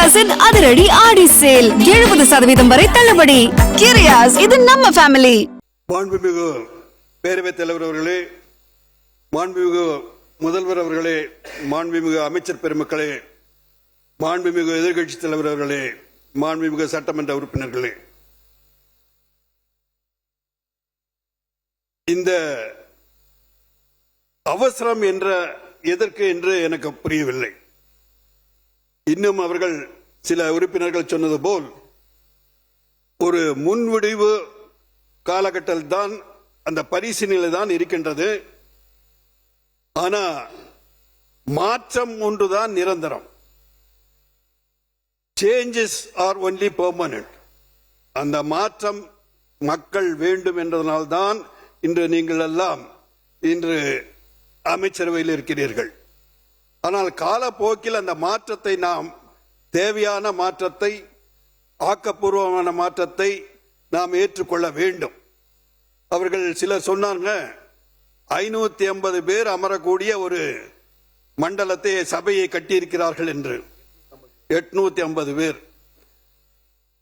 கிரியாஸின் அதிரடி ஆடி சேல் 70% வரை தள்ளுபடி. கிரியாஸ், இது நம்ம ஃபேமிலி. மாண்புமிகு பேரவைத் தலைவர் அவர்களே, மாண்புமிகு முதல்வர் அவர்களே, மாண்புமிகு அமைச்சர் பெருமக்களே, மாண்புமிகு எதிர்கட்சித் தலைவர் அவர்களே, மாண்புமிகு சட்டமன்ற உறுப்பினர்களே, இந்த அவசரம் எதற்கு என்று எனக்கு புரியவில்லை. இன்னும் அவர்கள் சில உறுப்பினர்கள் சொன்னது போல் ஒரு முன்விடிவு காலகட்டத்தில் தான் அந்த பரிசீலனை தான் இருக்கின்றது. ஆனா மாற்றம் ஒன்றுதான் நிரந்தரம். Changes R only permanent. அந்த மாற்றம் மக்கள் வேண்டும் என்பதனால்தான் இன்று நீங்கள் எல்லாம் இன்று அமைச்சரவையில் இருக்கிறீர்கள். ஆனால் காலப்போக்கில் அந்த மாற்றத்தை நாம் தேவையான மாற்றத்தை, ஆக்கப்பூர்வமான மாற்றத்தை நாம் ஏற்றுக்கொள்ள வேண்டும். அவர்கள் சிலர் சொன்னாங்க 550 பேர் அமரக்கூடிய ஒரு மண்டலத்தை சபையை கட்டியிருக்கிறார்கள் என்று. 850 பேர்.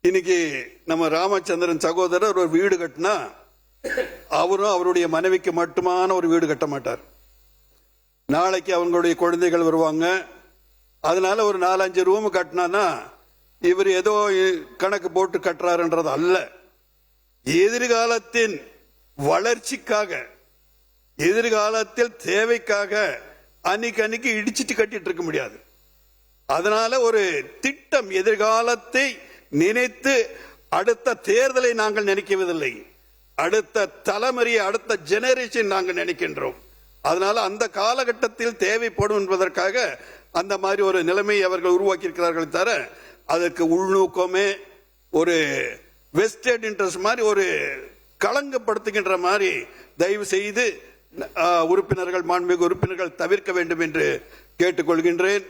இன்னைக்கு நம்ம ராமச்சந்திரன் சகோதரர் ஒரு வீடு கட்டினா அவரும் அவருடைய மனைவிக்கு மட்டுமான ஒரு வீடு கட்ட மாட்டார். நாளைக்கு அவங்களுடைய குழந்தைகள் வருவாங்க. அதனால ஒரு 4-5 ரூம் கட்டினா இவர் ஏதோ கணக்கு போட்டு கட்டுறாருன்றது அல்ல. எதிர்காலத்தின் வளர்ச்சிக்காக, எதிர்காலத்தில் தேவைக்காக அன்னைக்கு இடிச்சிட்டு கட்டிட்டு இருக்க முடியாது. அதனால ஒரு திட்டம், எதிர்காலத்தை நினைத்து அடுத்த தேர்தலை நாங்கள் நினைக்கவில்லை, அடுத்த தலைமுறையை, அடுத்த ஜெனரேஷன் நாங்கள் நினைக்கின்றோம். அதனால அந்த காலகட்டத்தில் தேவைப்படும் என்பதற்காக அந்த மாதிரி ஒரு நிலைமையை அவர்கள் உருவாக்கி இருக்கிறார்கள். தவிர அதற்கு உள்நோக்கமே ஒரு வெஸ்டட் இன்ட்ரெஸ்ட் மாதிரி, ஒரு களங்கப்படுத்துகின்ற மாதிரி தயவு செய்து உறுப்பினர்கள், மாண்புமிகு உறுப்பினர்கள் தவிர்க்க வேண்டும் என்று கேட்டுக்கொள்கின்றேன்.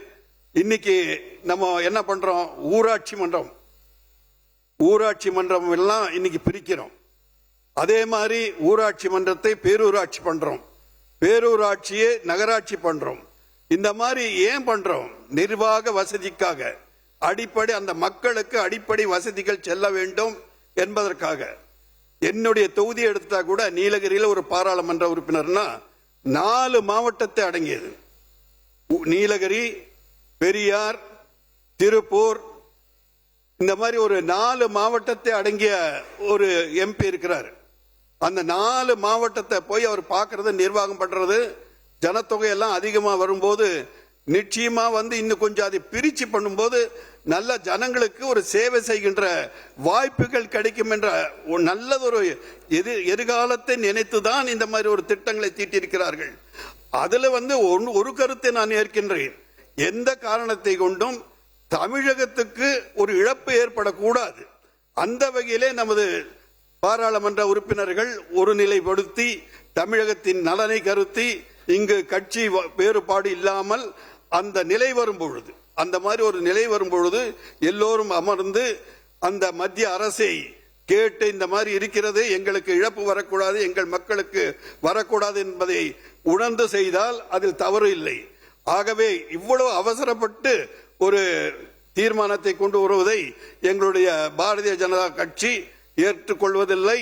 இன்னைக்கு நம்ம என்ன பண்றோம்? ஊராட்சி மன்றம் எல்லாம் இன்னைக்கு பிரிக்கிறோம். அதே மாதிரி ஊராட்சி மன்றத்தை பேரூராட்சி பண்றோம், பேரூராட்சியை நகராட்சி பண்றோம். இந்த மாதிரி ஏன் பண்றோம்? நிர்வாக வசதிக்காக, அடிப்படை அந்த மக்களுக்கு அடிப்படை வசதிகள் செல்ல வேண்டும் என்பதற்காக. என்னுடைய தொகுதி எடுத்தா கூட நீலகிரியில் ஒரு பாராளுமன்ற உறுப்பினர்னா 4 மாவட்டத்தை அடங்கியது. நீலகிரி, பெரியார், திருப்பூர், இந்த மாதிரி ஒரு 4 மாவட்டத்தை அடங்கிய ஒரு எம்பி இருக்கிறார். அந்த 4 மாவட்டத்தை போய் அவர் பார்க்கறது, நிர்வாகம் பண்றது. ஜனத்தொகை எல்லாம் அதிகமா வரும்போது நிச்சயமா இன்னும் கொஞ்சம் அதை பிரிச்சு பண்ணும்போது நல்ல ஜனங்களுக்கு ஒரு சேவை செய்கின்ற வாய்ப்புகள் கிடைக்கும் என்ற நல்லதொரு எதிர்காலத்தை நினைத்துதான் இந்த மாதிரி ஒரு திட்டங்களை தீட்டியிருக்கிறார்கள். அதுல ஒரு கருத்தை நான் ஏற்கின்றேன். எந்த காரணத்தை கொண்டும் தமிழகத்துக்கு ஒரு இழப்பு ஏற்படக்கூடாது. அந்த வகையிலே நமது பாராளுமன்ற உறுப்பினர்கள் ஒரு நிலைப்படுத்தி தமிழகத்தின் நலனை கருத்தி இங்கு கட்சி வேறுபாடு இல்லாமல் அந்த நிலை வரும்பொழுது, அந்த மாதிரி ஒரு நிலை வரும்பொழுது எல்லோரும் அமர்ந்து அந்த மத்திய அரசை கேட்டு இந்த மாதிரி இருக்கிறது, எங்களுக்கு இழப்பு வரக்கூடாது, எங்கள் மக்களுக்கு வரக்கூடாது என்பதை உணர்ந்து செய்தால் அதில் தவறு இல்லை. ஆகவே இவ்வளவு அவசரப்பட்டு ஒரு தீர்மானத்தை கொண்டு வருவதை எங்களுடைய பாரதிய ஜனதா கட்சி ஏற்றுக்கொள்வதில்லை.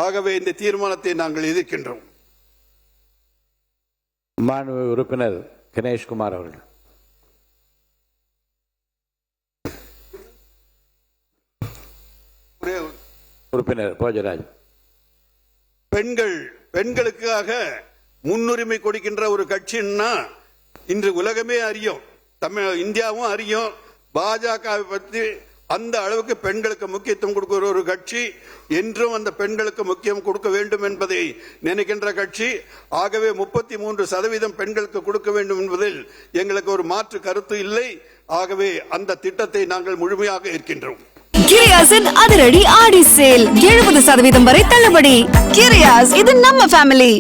ஆகவே இந்த தீர்மானத்தை நாங்கள் எதிர்க்கின்றோம். மாண்பு உறுப்பினர் கணேஷ்குமார் அவர்கள். உறுப்பினர் போஜராஜ். பெண்களுக்காக முன்னுரிமை கொடுக்கின்ற ஒரு கட்சின்னா இன்று உலகமே அறியும், இந்தியாவும் அறியும். பாஜகவை பற்றி அந்த அளவுக்கு பெண்களுக்கு முக்கியத்துவம் கொடுக்கிற ஒரு கட்சி, என்றும் அந்த பெண்களுக்கு முக்கியம் கொடுக்க வேண்டும் என்பதை நினைக்கின்ற கட்சி. ஆகவே 33% பெண்களுக்கு கொடுக்க வேண்டும் என்பதில் எங்களுக்கு ஒரு மாற்று கருத்து இல்லை. ஆகவே அந்த திட்டத்தை நாங்கள் முழுமையாக ஏற்கின்றோம். கிரியாஸின் அதிரடி ஆடி சேல் 70% வரை தள்ளுபடி. கிரியாஸ், இது நம்ம ஃபேமிலி.